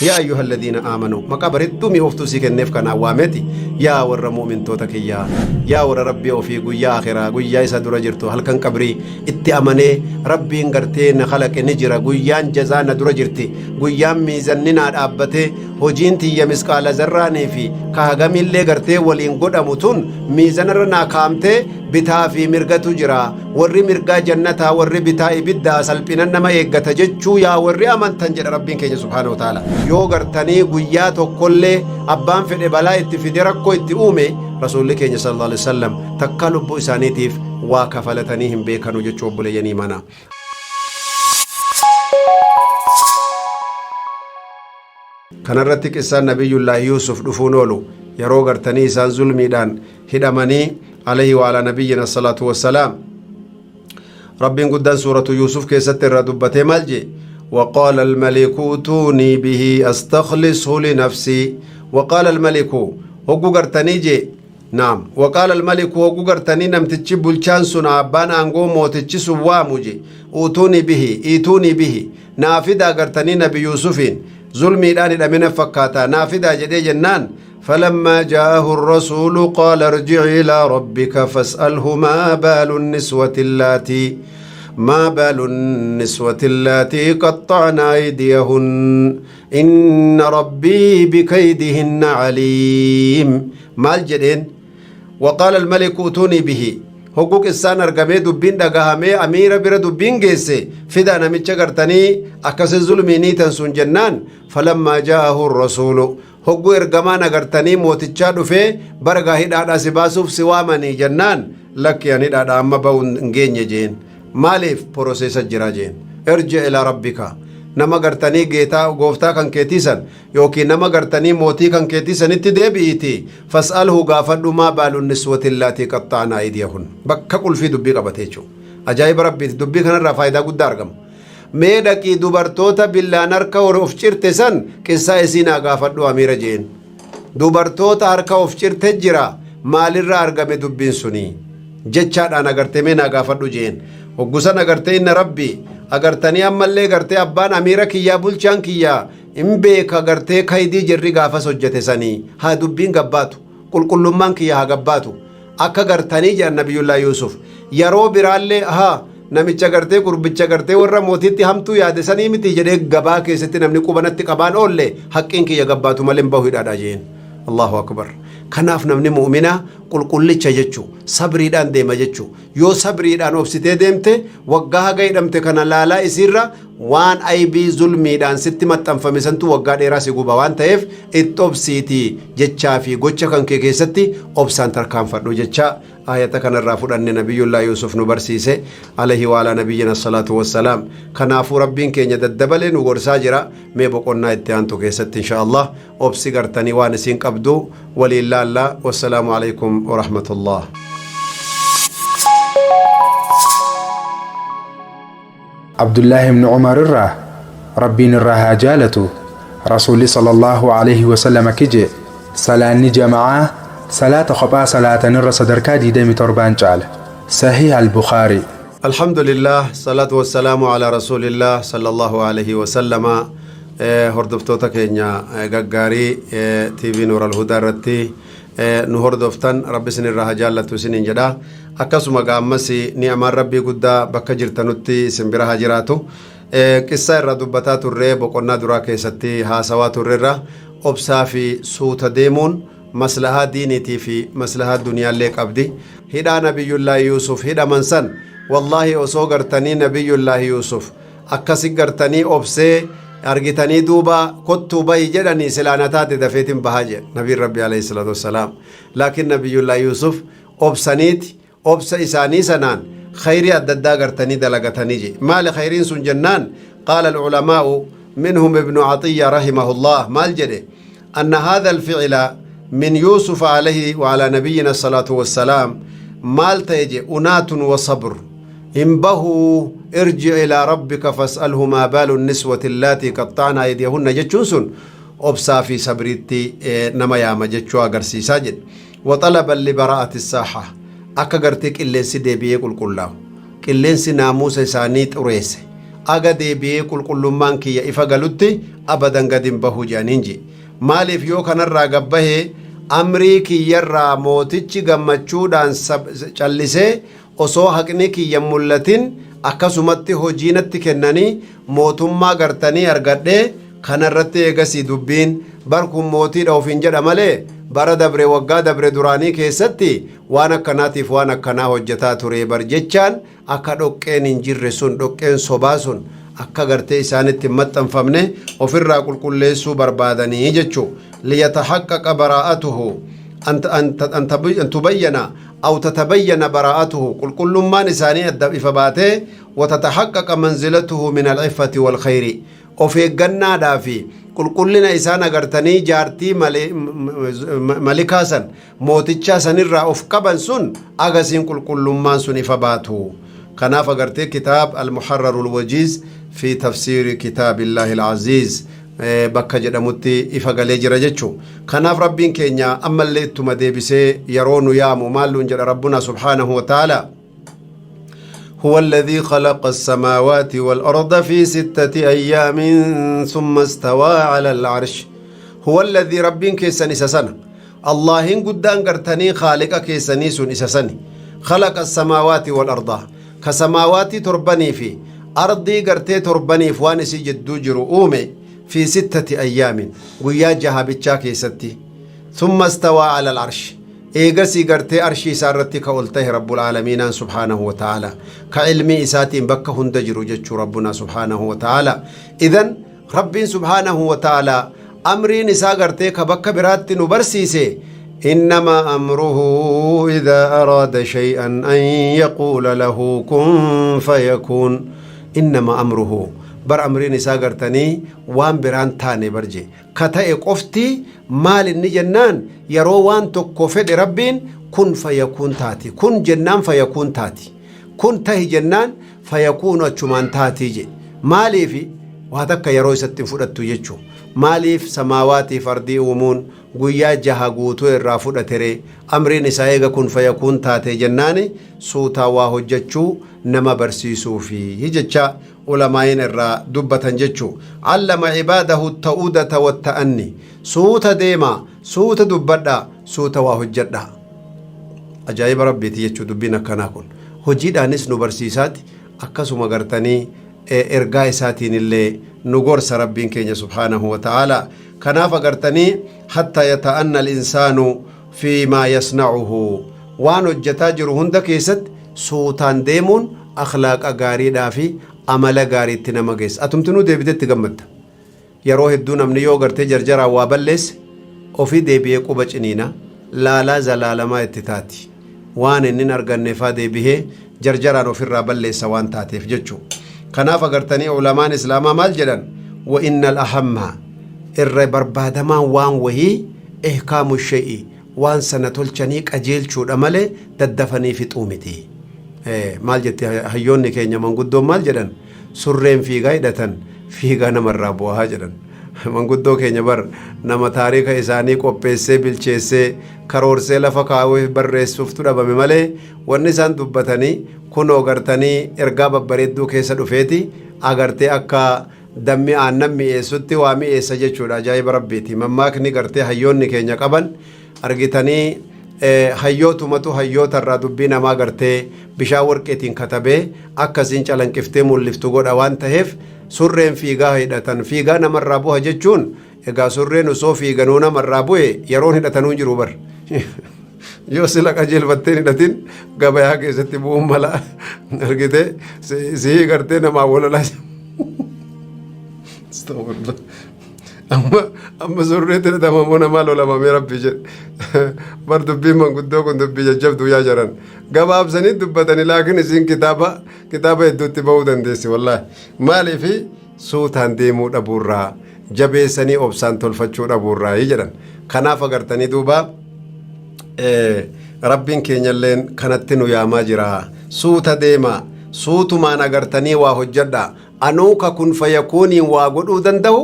يا أيها الذين آمنوا مقابرتو مي أفتو سيك النف كان عوامتي يا ور مؤمن توتك يا ور ربي وفي قويا آخرة قويا يسدر جرتو هل كان قبري اتأمني ربي انقرتين خلق نجرة قويا جزانا در جرتي قويا ميزننا أبته هجينتي يمسكال زراني في كهجم اللي قرتي ولين قد أموتون ميزنرنا كامته bitaa fi mirgatu jira warri mirgaa jannataa warri bitaa ibiddaa salphinan nama eeggata jechuu yaa warri amantan jedha rabbiin keenya subhaanahu wa ta'ala yoo gartanii guyyaa tokkollee abbaan fedhe balaa itti fide rakkoo itti uume rasuulli keenya sallallahu alaihi wasallam takka lubbuu isaaniitiif waa kafalatanii hin beekanu jechuu obboleeyyanii mana kanarratti qissaan nabiyyullaahi yuusuf dhufuun oolu yeroo gartanii isaan zulmiidhaan hidhamanii عليه وعلى نبينا الصلاة والسلام رب قدان سورة يوسف كيست الردبة مالجي وقال الملك اوتوني به استخلصه لنفسي وقال الملك هو قرتنيجي نعم وقال الملك هو قرتني نمتجي بلچان سنا بان انغو موتجي سواموجي ايتوني به نافدا قرتني نبي يوسفين ظلمي داني دمنا فكاتا نافدا جدي جنان فلما جاءه الرسول قال ارجع إلى ربك فاسأله ما بال النسوة اللاتي قطعن أيديهن إن ربي بكيدهن عليم مال جدين وقال الملك ائتوني به حقوق السان ارغمه دبين دغهمه امير بر دبين گيسه فدا نمچ غرتني اكس ظلميني تنسون جنان فلما جاءه الرسول حقوق ارغمان غرتني موتچا دفه برغا هدادا سباسوف سوامني جنان لك يعني دادا اما بون نگني جين مالف پروسيس جراجين ارجع الى ربك nama gartanii geetaa gooftaa kan keetisan yookiin nama gartanii mootii kan keetisanitti deebi'iti fas'alhu gaafadhu maa baalun niswati allaatii qaxxa'na aydiyahun bakka qulfii dubbii qabate jechuudha ajaa'iba rabbiiti dubbii kanarraa faayidaa guddaa argama mee dhaqii dubartoota billaan harka of cirte san qissaa isiinaa gaafadhu amiira jeen dubartoota harka of cirte jira maalirraa argame dubbiin sunii jechaadhaan agartee mee naa gaafadhu jeen hoggusan agartee inna rabbii agartanii ammallee gartee abbaan amiira kiyyaa bulchaan kiyyaa in beeka gartee kaydii jirri gaafas hojjete sanii haa dubbiin gabbaatu qulqullummaan kiyyaa haa gabbaatu akka gartanii jedhan nabiyullaa yuusuf yeroo biraallee haa namicha gartee qurbicha gartee warra mootiitti hamtuu yaade sanii miti jedhee gabaa keessatti namni qubanatti qabaan oolle haqqiin kiyya gabbaatu malee bahu hidhaadha jeen allahu akbar kanaaf namni mu'mina qulqullicha jechu sabriidhaan deema jechu yoo sabriidhaan obsitee deemte waggaa haga hidhamte kana laalaa isiirra waan aybii zulmiidhaan sitti maxxanfame santu waggaa dheeraa si guba waan ta'eef itti obsiitii jechaa fi gocha kan kee keessatti obsaan tarkaanfadhu jecha ayata kanarraa fudhanne nabiyullaa yuusuf nu barsiise alayhi wa ala nabiyyina salaatu wassalaam kanaafuu rabbiin keenya daddabalee nu gorsaa jira mee boqonnaa itti aantu keessatti insha Allah obsi gartanii waan isiin qabdu walillaalla wassalaamu alaykum wa rahmatullah عبد الله بن عمر ربين الرها جالته رسول صلى الله عليه وسلم كجي صلاة جماعة صلاة خبا صلاة نر صدر كادي دمي تربان جال صحيح البخاري الحمد لله صلاة والسلام على رسول الله صلى الله عليه وسلم هردفتوتا كينيا غغاري تي في نور الهدى رتي نهردفتن ربي سن الرها جالته سنين جدا akkasuma gaammasi ni'amaan rabbii guddaa bakka jirtanutti simbira hajiraatu qissa irra dubbataa turree boqonnaa duraa keessatti haasawaa turreerra obsaa fi suuta deemuun maslahaa diiniitii fi maslahaa duniyaallee qabdi hidhaa nabiyyullaahi yuusuf hidhaman san wallaahi osoo gartanii nabiyyullaahi yuusuf akkasi gartanii obsee argitanii duuba kottuu bahi jedhanii silaana taate dafeetiin bahaa jedhe nabiin rabbi alayhi salaatu wassalaam laakiin nabiyyullaahi yuusuf obsaniiti obsa isaanii sanaan khayri adda gartanii dalagatanii je maali khayriin sun jennaan qaala alculamaa'u minhum ibnu عطية رحمه الله مال جده أن هذا الفعل من يوسف عليه وعلى نبينا الصلاة والسلام مال تيجي أنات وصبر انبه ارجع إلى ربك فاسأله ما بال النسوة اللاتي قطعن أيديهن جتشوسن أبصا في صبرتي نما ياما جتشوا قرسي ساجد وطلبا لبراءة الساحة akka gartee qilleensi deebi'ee qulqullaa'u qilleensi naamusa isaanii xureesse أغدي بي كل مان كي إفقلت أبدا قد بهو جانينجي مالي فيو كان الراقبه أمري كي يرى موتيش غمچودان چلسه osoo haqni kiyya mul'atin akkasumatti hojiinatti kennanii mootummaa gartanii argadhe kanarratti eegasii dubbiin barkun mootiidha ofiin jedha malee bara dabre waggaa dabre duraanii keessatti waan akkanaatiif waan akkanaa hojjetaa ture bar jechaan akka dhoqqeen hin jirre sun dhoqqeen sobaa sun akka gartee isaanitti maxxanfamne ofirraa qulqulleessuu barbaadanii jechuu liyatahaqqaqa baraa'atuhu أن تبين أو تتبين براءته كل ما نساني إفباته وتتحقق منزلته من العفة والخير وفي الجنة دافي كلنا إسانا قرتني جارتي ملكاسا موتيتشاسا نرى أفقبا سن أغسين كل ما سن إفباته كناف قرتي كتاب المحرر الوجيز في تفسير كتاب الله العزيز bakka jedhamutti ifa galee jira jechuun kanaaf rabbiin keenya ammallee ittuma deebisee yeroo nu yaamu maalluun jedha rabbuna subhaanahu wa ta'ala هو الذي خلق السماوات والأرض في 6 أيام ثم استوى على العرش هو الذي ربين كيساني سسنا الله قدان قرتني خالق كيساني سن إسسني خلق السماوات والأرض كسماوات تربني في أرضي قرتي تربني فوانسي جدو جرؤومي في 6 أيام وياجها بتشاكي ستي ثم استوى على العرش إيغسي قرتي أرشي سارتي كولته رب العالمين سبحانه وتعالى كعلمي إساتين بك هندجر جتش ربنا سبحانه وتعالى إذن رب سبحانه وتعالى أمرين إسا قرتي كبك برات نبرسيسي إنما أمره إذا أراد شيئا أن يقول له كن فيكون إنما أمره بر أمرين إسا قرتني وان بران تاني برجي كتا قفتي مال النجنان يرو وان تكوفد ربين كن فيكون تاتي كن جنان فيكون تاتي كن تهي جنان فيكون أجمان تاتي جي مالي في وهذاك يرو ستين فرطو يجو مالي في سماواتي فردي ومون قويا جها قوتو الرافو تري أمرين إسايقا كن فيكون تاتي جناني سوتا واهو جتشو نما برسيسو في هجتشا علماء الرا دبة جتشو علم عباده التؤودة والتأني سوتا ديما سوتا دبدا سوتا واهو جدا أجايب ربي تيجو دبينا كناكون هجيد أنس نبرسيسات أكسو مغرتني إرقاء ساتين اللي نغور سربين كينيا سبحانه وتعالى كناف غرتني حتى يتأنى الإنسان فيما يصنعه وانو الجتاجر هندك يسد سوتان ديمون أخلاق أغاري دافي عمل أغاري تنمغيس أتمتنو ديبتت تغمد يروه الدون أمني يوغرتي جرجر وابلس وفي ديبيه قبچنينا لا زلال ما اتتاتي وان إنن أرغن نفا ديبيه جرجران وفي الرابلس وان تاتيف ججو كناف غرتني علماء إسلاما مال جدن وإن الأهم الربربادما وان وهي إحكام الشيء وان سنتول چنيك أجيل شود أمالي تدفني في طومتي مال جدت هيوني كينيا من قدو مال جدن سرين في غايدة في غانا مرابوها جدن من قدو كينيا بر نما تاريخ إساني قبسي بالچيسي كرورسي لفقاوي برس سفتو دبامي مالي ونسان دبتني كنو غرتني إرقاب بريدو كيسا دفيتي أغرتي أكا دمي آنمي إيسوتي وامي إيسا جيشود أجايب ربيتي مماكني غرتي حيوني كينيا قبن أرغتني حيوتو متو حيوت الرادبين ما غرتي بشاور كيتين كتبه أكا سنچ لنكفتي مولفتو قد أوان تهف سرين فيغا هيدتن فيغا نمر رابوها جيشون إغا سرين وصو فيغا نونا مر رابوه يرون هيدتنون جروبر yoo sila qajeelfattee hidhatin gabayaa keessatti bu'uun mala argite sii gartee namaa walalaa amma surreetti hidhamamoo namaa lolamamee rabbi jedhe bar dubbiin manguddoo kun dubbii jajjabduu yaa jaran gabaabsanii dubbatanii laakiin isiin kitaaba hedduutti ba'uu dandeessi wallaahi maaliifi suutaan deemuu dhabuurraa jabeessanii obsaan tolfachuu dhabuurraa jedhan kanaaf agartanii duubaa rabbiin keenyalleen kanatti nu yaamaa jira suuta deema suutumaan agartanii waa hojjedha anuuka kun fayakuuniin waa godhuu danda'u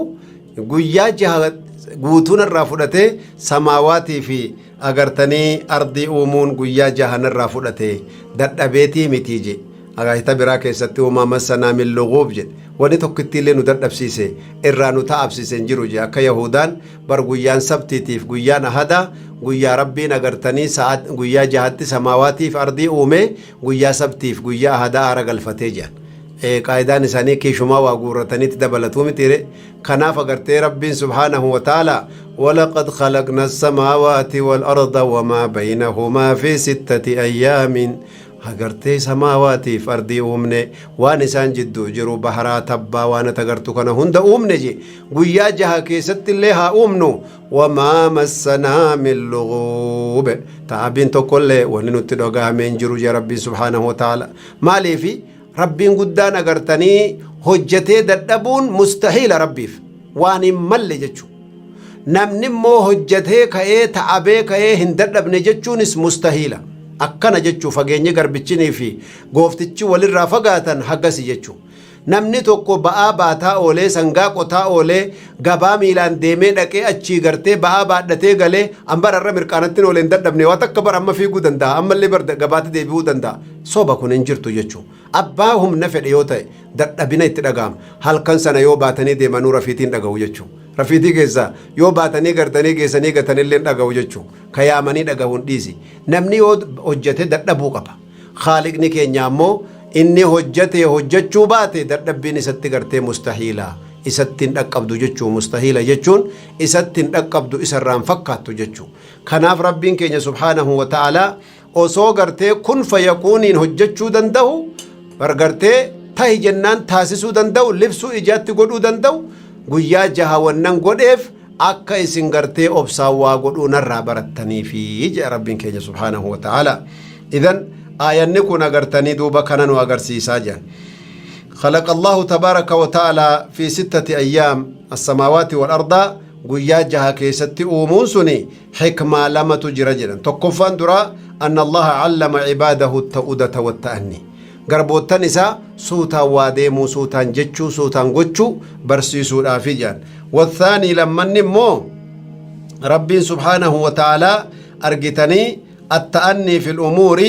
guyyaa jaha guutuun irraa fudhatee samaawaatii fi agartanii ardii uumuun guyyaa jahan irraa fudhatee dadhabeetii mitii je agaayita biraa keessatti uumaa massanaa min luguub jedhe wani tokkittiillee nu dadhabsiise irraa nu ta'absiise hin jiru je akka yahudaan bar guyyaan sabtiitiif guyyaan ahada guyyaa rabbiin agartanii sa'at guyyaa jahatti samaawaatiif ardii uume guyyaa sabtiif guyyaa ahada aara galfatee jiran qaayidaan isaanii kiishumaa waa guurrataniitti dabalatuu mitire kanaaf agartee rabbiin subhaanahu wa ta'ala ولقد خلقنا السماوات والأرض وما بينهما في 6 أيام agartee samaawaatiif ardii uumne waan isaan jidduu jiru baharaa tabbaa waan agartu kana hunda uumne je guyyaa jaha keessatti illee haa uumnu wamaa massanaa min lughub ta'abiin tokkollee wanni nutti dhagahamee hin jiru je rabbiin subhaanahu wa ta'ala maaliifi rabbiin guddaan agartanii hojjetee dadhabuun mustahiila rabbiif waan hin malle jechuu namni immoo hojjetee ka'ee ta'abee ka'ee hin dadhabne jechuunis mustahiila akkana jechuu fageenyi garbichinii fi gooftichi walirraa fagaatan hagasi jechuu namni tokko ba'aa baataa oolee sangaa qotaa oolee gabaa miilaan deemee dhaqee achii gartee ba'aa baadhatee galee ambararra mirqaanatti oolee hin dadhabne waan akka bar amma fiiguu danda'a ammallee bar gabaatti deebi'uu danda'a soba kun hin jirtu jechuu abbaa humna fedhe yoo ta'e dadhabina itti dhaga'ama halkan sana yoo baatanii deemanuu rafiitiin dhaga'u jechuu rafiitii keessa yoo baatanii gartanii geessanii gatanillee dhaga'u jechuu kayaamanii dhaga'uun dhiisi namni yoo hojjete dadhabuu qaba khaaliqni keenya ammoo inni hojjete hojjechuu baate dadhabbiin isatti gartee mustahiila isatti hin dhaqqabdu jechuu mustahiila jechuun isatti hin dhaqqabdu isarraan fakkaattu jechuu kanaaf rabbiin keenya subhaanahu wa ta'ala osoo gartee kun fayakuuniin hojjechuu danda'u gartee tahi jennaan taasisuu danda'u libsuu ijaatti godhuu danda'u guyyaa jaha wannan godheef akka isin gartee obsaan waa godhuu narraa barattaniifi jedha rabbiin keenya subhaanahu wa ta'ala idan aayanni kun agartanii duuba kana nu agarsiisaa jiran خلق الله تبارك وتعالى في 6 أيام السماوات والأرض قيا جها كيستي أومون سني حكمة لما تجرجلا تقفان درا أن الله علم عباده التؤدة والتأني قربوتان إسا سوتا واديمو سوتا جتشو سوتا قتشو برسيسو الآفجان والثاني لما نمو ربي سبحانه وتعالى أرقتني التأني في الأمور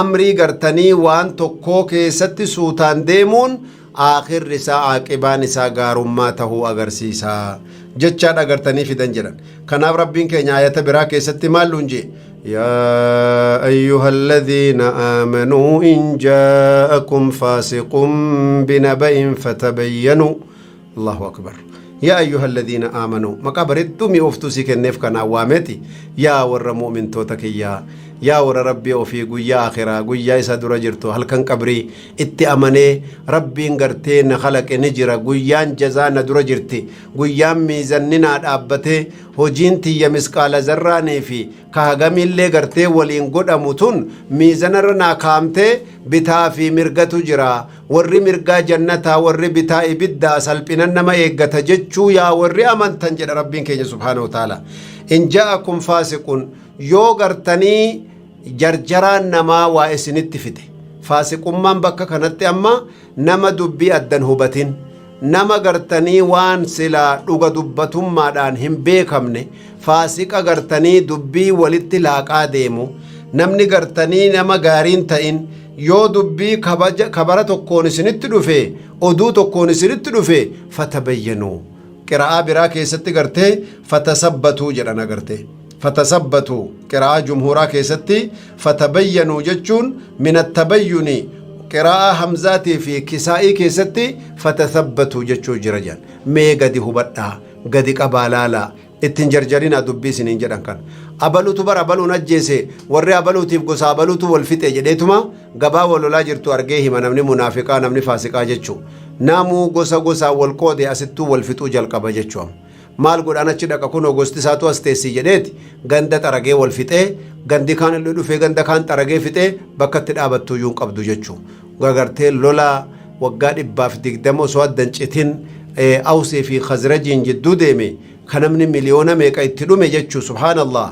أمري قرتني وان تقو كيستي سوتان ديمون آخر رسا عاقبان إسا قارماته أغرسيسا جتشان أغرتني في دنجران كان ربين كي نعاية برا كيستي مالونجي يا أيها الذين آمنوا إن جاءكم فاسق بنبأ فتبينوا الله أكبر يا أيها الذين آمنوا مقابرتم يفتوسي كنف كان عوامتي يا ور مؤمن توتك يا ور ربي وفي قويا آخرة قويا يسادر جرتو هل كان قبري اتأمني ربي انقرتين خلق نجرة قويا جزان در جرتي قويا ميزننا أبتي هجينتي يمسكال زراني في كهغمي اللي قرتي ولين قد أموتون ميزنرنا كامتي بتا في مرقة جرا ور مرقة جنتا ور بتا إبدا سلبنا نما إيقتا جتشو يا ور أمن تنجل ربي كي سبحانه وتعالى إن جاءكم فاسق يو قرتني جرجران نما واسنت فته فاسق من بكا كانت أما نما دبي أدن هبتين نما قرتني وان سلا لغا دبتم مادان هم بيكمني فاسق قرتني دبي ولت لاقا ديمو نمني قرتني نما غارين تاين يو دبي كبرة تكون سنت دفه أدو تكون سنت دفه فتبينوا قراءة براكي ستي قرتي فتثبتوا جرانا قرتي فتثبتوا قراءة جمهورا كيستي فتبينوا جتشون من التبين قراءة همزاتي في كسائي كيستي فتثبتوا جتشو جرجان مي قدي هبتا قدي قبالالا اتنجرجرين دبي سنين جران كان أبلو تبر أبلو نجيسي ورّي أبلو تيبقوس أبلو تول فتة جديتما قبا ولولا جرتو أرقيه من نمني منافقا نمني فاسقا جتشو نامو قوسا قوسا والقودي أستو والفتو جل قبا جتشو maal godhana achi dhaqa kun gosti isaatu as teessii jedheeti ganda xaragee wal fixee gandi kaan illee dhufee ganda kaan xaragee fixee bakka itti dhaabattu iyyuu qabdu jechuu gagartee lola waggaa 120 osoo addan citin awsee fi khazrajiin jidduu deeme kanamni miliyoona meeqa itti dhume jechuu subhaanallah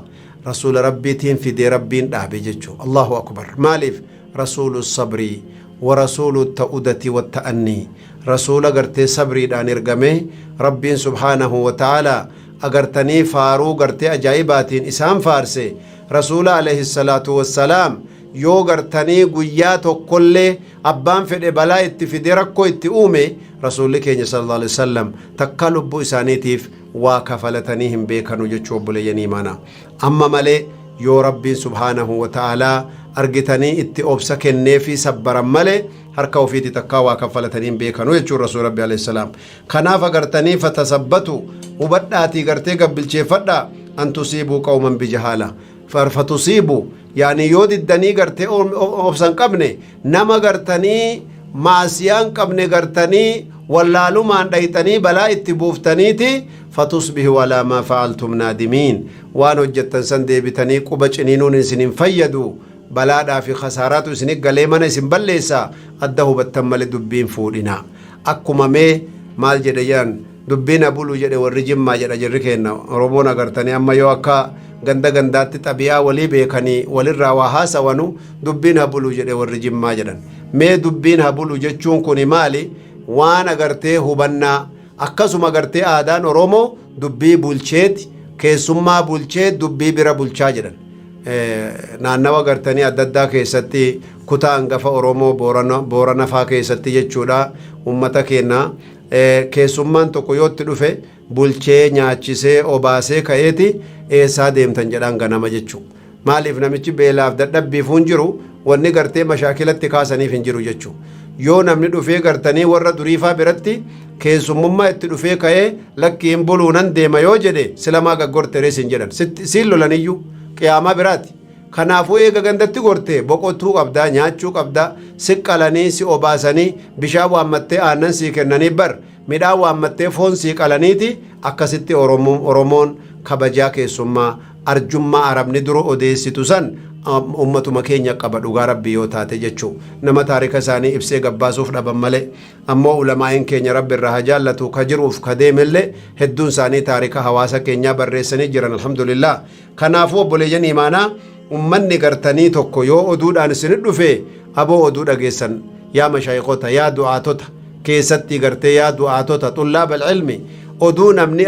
rasuula rabbiitiin fidee rabbiin dhaabe jechuu allahu akbar maaliif rasuulu sabrii ورسول التؤدة والتأني رسول أغرتي صبري دان إرغمي ربين سبحانه وتعالى أغرتني فارو غرتي أجايباتين إسام فارسي رسول عليه الصلاة والسلام yoo gartanii guyyaa tokkollee abbaan fedhe balaa itti fide rakkoo itti uume rasuulli keenya sallallahu alaihi wasallam takka lubbuu isaaniitiif waa kafalatanii hin beekanu jechuu obboleeyyan imaanaa. Amma malee yoo rabbiin subhaanahu wa ta'aalaa argitanii itti obsa kennee fi sabbaran malee harka ofiiti takkaa waa kafalatanii hin beekanu jechuun rasuul rabbi alayhi salaam. Kanaaf agartanii fatasabbatu hubadhaatii gartee gabbilcheeffadhaa an tusiibuu qawman bijahaala fatusiibuu yaani yoo diddanii gartee obsan qabne nama gartanii maasiyaan qabne gartanii wallaalumaan dhayxanii balaa itti buuftaniiti fatusbihu alaa maa fa'altum naadimiin waan hojjettan san deebitanii quba ciniinuun isin hin fayyadu balaadhaa fi khasaaraatu isin galee mana isin balleessa adda hubattan malee dubbiin fuudhina akkuma mee maal jedhe jedhan dubbiin abulu jedhe warri jimmaa jedha jirri kenna oromoon agartanii amma yoo akka ganda gandaatti xabiyaa walii beekanii walirraa waa haasawanu dubbiin habulu jedhe warri jimmaa jedhan mee dubbiin habulu jechuun kuni maali waan agartee hubannaa akkasuma agartee aadaan oromoo dubbii bulcheeti keessummaa bulchee dubbii bira bulchaa jedhan naannawa agartanii adda addaa keessatti kutaa hangafa oromoo boorana faa keessatti jechuudha ummata keenya keessummaan tokko yootti dhufe bulchee nyaachisee obaasee ka'eeti eessaa deemtan jedhaan ganama jechuu maaliif namichi beelaaf dadhabbiif hin jiru wanni gartee mashaakilatti kaasaniif hin jiru jechuu yoo namni dhufee gartanii warra duriifaa biratti keessummummaa itti dhufee ka'ee lakkiin buluunan deema yoo jedhe silamaa gaggorterees hin jedhan siin lolaniyyuu qiyaamaa biraati kanaafuu eega gandatti gorte boqotuu qabdaa nyaachuu qabdaa siqqalanii si obaasanii bishaan waammattee aannan sii kennanii bar midhaan waammattee foon sii qalaniiti akkasitti oromoon kabajaa keessummaa arjummaa arabni dura odeessitu san ummatuma keenya qaba dhugaa rabbii yoo taate jechuu nama taarika isaanii ibsee gabbaasuuf dhaban malee ammoo ulamaa'in keenya rabbi irraa haa jaallatu ka jiruuf ka deemellee hedduun isaanii taarika hawaasa keenyaa barreessanii jiran alhamdulillah kanaafuu obboleeyyan imaanaa ummanni gartanii tokko yoo oduudhaan isin dhufe aboo oduu dhageessan yaa mashaayikota yaa du'aatota keessatti gartee yaa du'aatota xullaab alcilmi oduu namni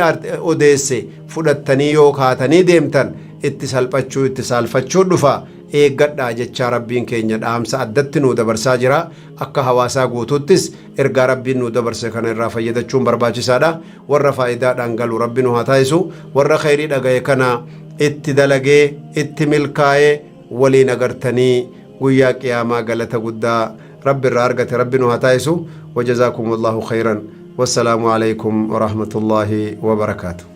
odeesse fudhattanii yoo kaatanii deemtan itti salphachuu itti saalfachuu dhufa eeggadhaa jechaa rabbiin keenya dhaamsa addatti nuu dabarsaa jira akka hawaasaa guutuuttis ergaa rabbiin nuu dabarse kana irraa fayyadachuun barbaachisaadha warra faayidaadhaan galu rabbi nu haa taasisu warra khayrii dhagaye kana itti dalagee itti milkaa'ee waliin agartanii guyyaa qiyaamaa galata guddaa rabbi irraa argate rabbi nu haa taasisu wajazaakumullahu khayran wassalaamu alaykum warahmatullaahi wabarakaatuh